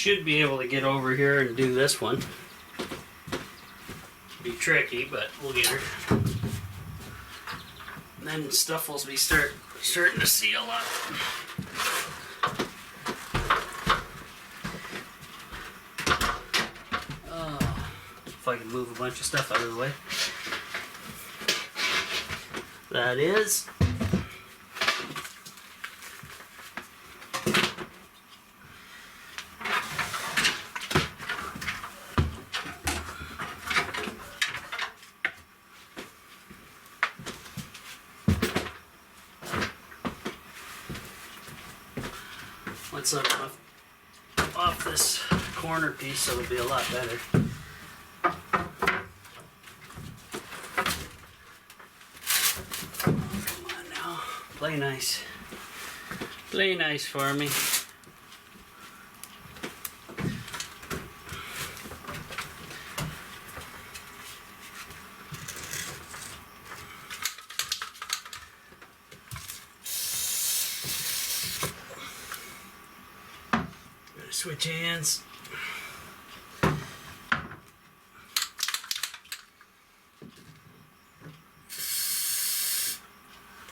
should be able to get over here and do this one. Be tricky, but we'll get her. And then stuff will be starting to seal up. If I can move a bunch of stuff out of the way. That is. Once I'm off this corner piece, it'll be a lot better. Come on now, play nice. Play nice for me. Switch hands.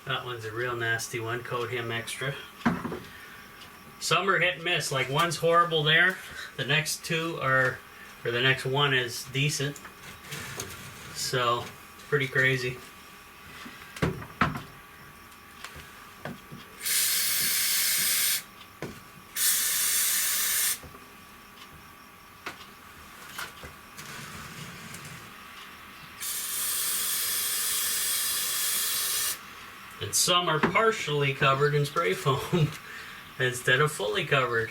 That one's a real nasty one. Coat him extra. Some are hit and miss. Like one's horrible there. The next two are, or the next one is decent. So, it's pretty crazy. And some are partially covered in spray foam instead of fully covered,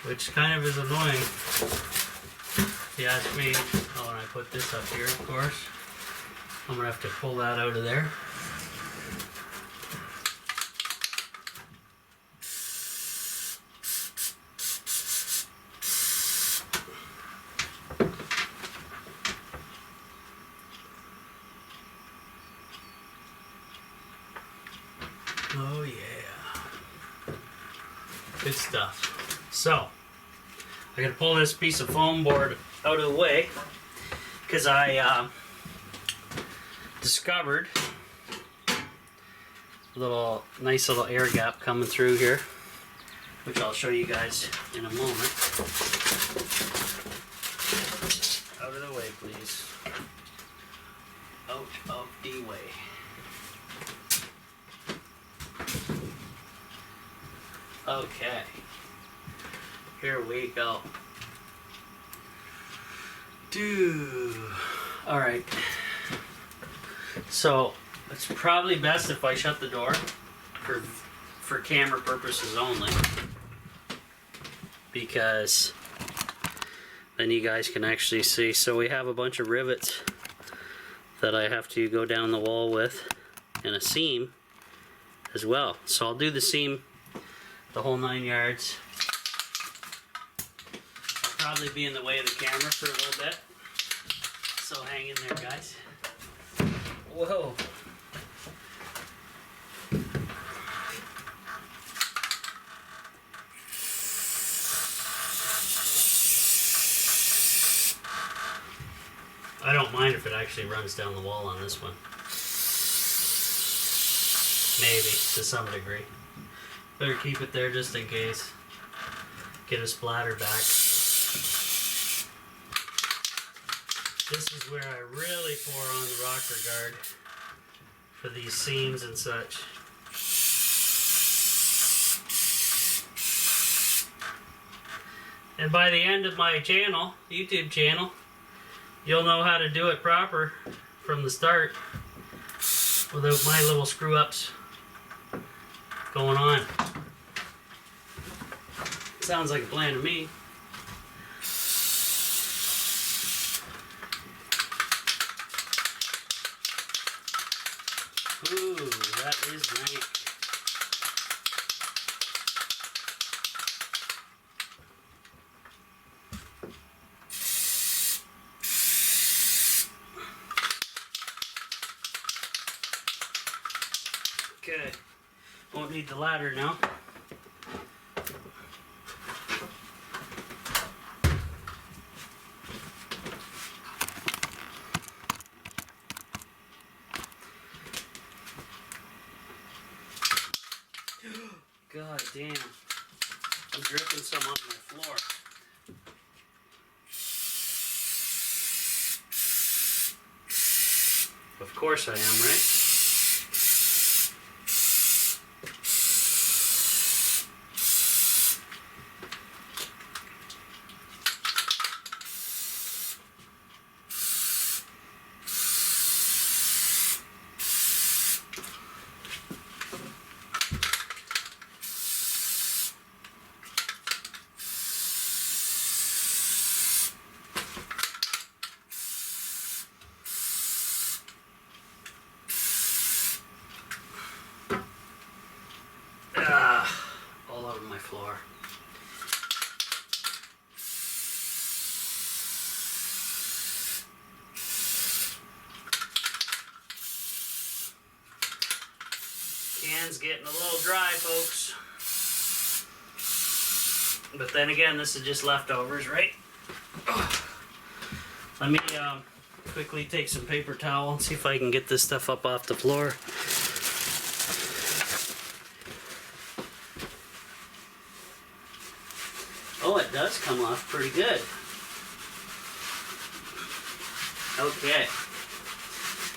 which kind of is annoying, if you ask me. Oh, and I put this up here, of course. I'm going to have to pull that out of there. Oh yeah, good stuff. So, I gotta pull this piece of foam board out of the way because I discovered a nice little air gap coming through here, which I'll show you guys in a moment. Out of the way, please. Out of the way. Okay, here we go. Alright, so it's probably best if I shut the door for camera purposes only, because then you guys can actually see. So we have a bunch of rivets that I have to go down the wall with, and a seam as well. So I'll do the seam the whole 9 yards. I'll probably be in the way of the camera for a little bit, so hang in there, guys. Whoa. I don't mind if it actually runs down the wall on this one. Maybe, to some degree. Better keep it there just in case. Get a splatter back. This is where I really pour on the rocker guard for these seams and such. And by the end of my channel, YouTube channel, you'll know how to do it proper from the start without my little screw-ups going on. Sounds like a plan to me. Ooh, that is rank. Okay, won't need the ladder now. damn. I'm dripping some on my floor. Of course I am, right? All over my floor. Can's getting a little dry, folks. But then again, this is just leftovers, right? Let me quickly take some paper towel and see if I can get this stuff up off the floor. Oh, it does come off pretty good. Okay.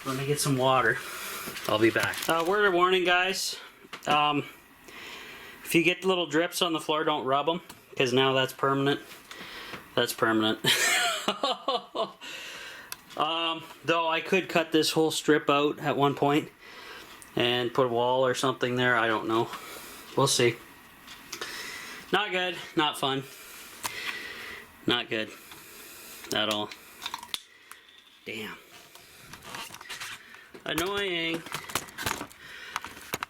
Let me get some water. I'll be back. Word of warning, guys. If you get little drips on the floor, don't rub them, because now that's permanent. That's permanent. Though I could cut this whole strip out at one point and put a wall or something there. I don't know. We'll see. Not good. Not fun. Not good at all. Damn. Annoying.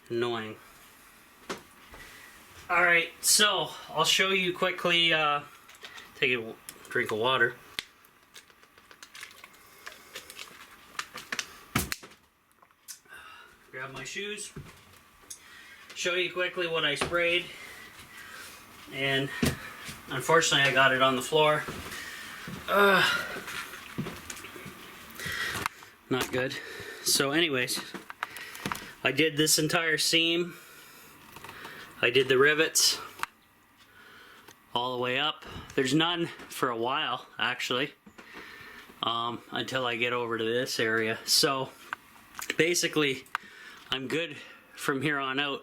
Annoying. Alright, so I'll show you quickly, take a drink of water. Grab my shoes. Show you quickly what I sprayed. And unfortunately I got it on the floor. Not good. So anyways, I did this entire seam. I did the rivets all the way up. There's none for a while, actually, until I get over to this area. So basically, I'm good from here on out.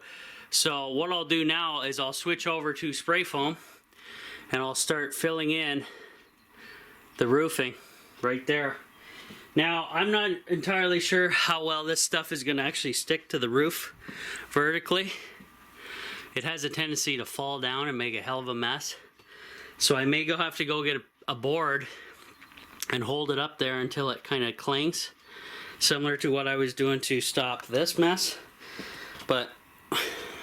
So what I'll do now is I'll switch over to spray foam and I'll start filling in the roofing right there. Now, I'm not entirely sure how well this stuff is going to actually stick to the roof vertically. It has a tendency to fall down and make a hell of a mess. So I may have to go get a board and hold it up there until it kind of clings. Similar to what I was doing to stop this mess. But,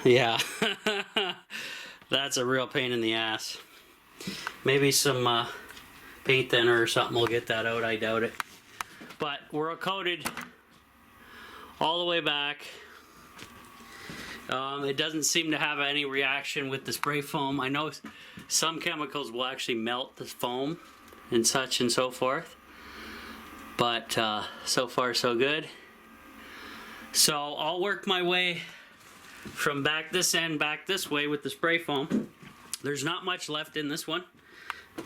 yeah. That's a real pain in the ass. Maybe some paint thinner or something will get that out. I doubt it. But we're coated all the way back. It doesn't seem to have any reaction with the spray foam. I know some chemicals will actually melt the foam and such and so forth. But so far so good. So I'll work my way from back this end back this way with the spray foam. There's not much left in this one.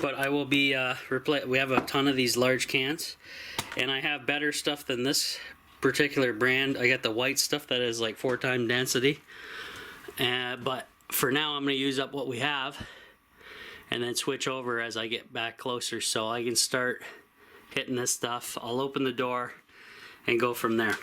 But I will be, we have a ton of these large cans. And I have better stuff than this particular brand. I got the white stuff that is like 4 times density. But for now I'm going to use up what we have. And then switch over as I get back closer so I can start hitting this stuff. I'll open the door and go from there.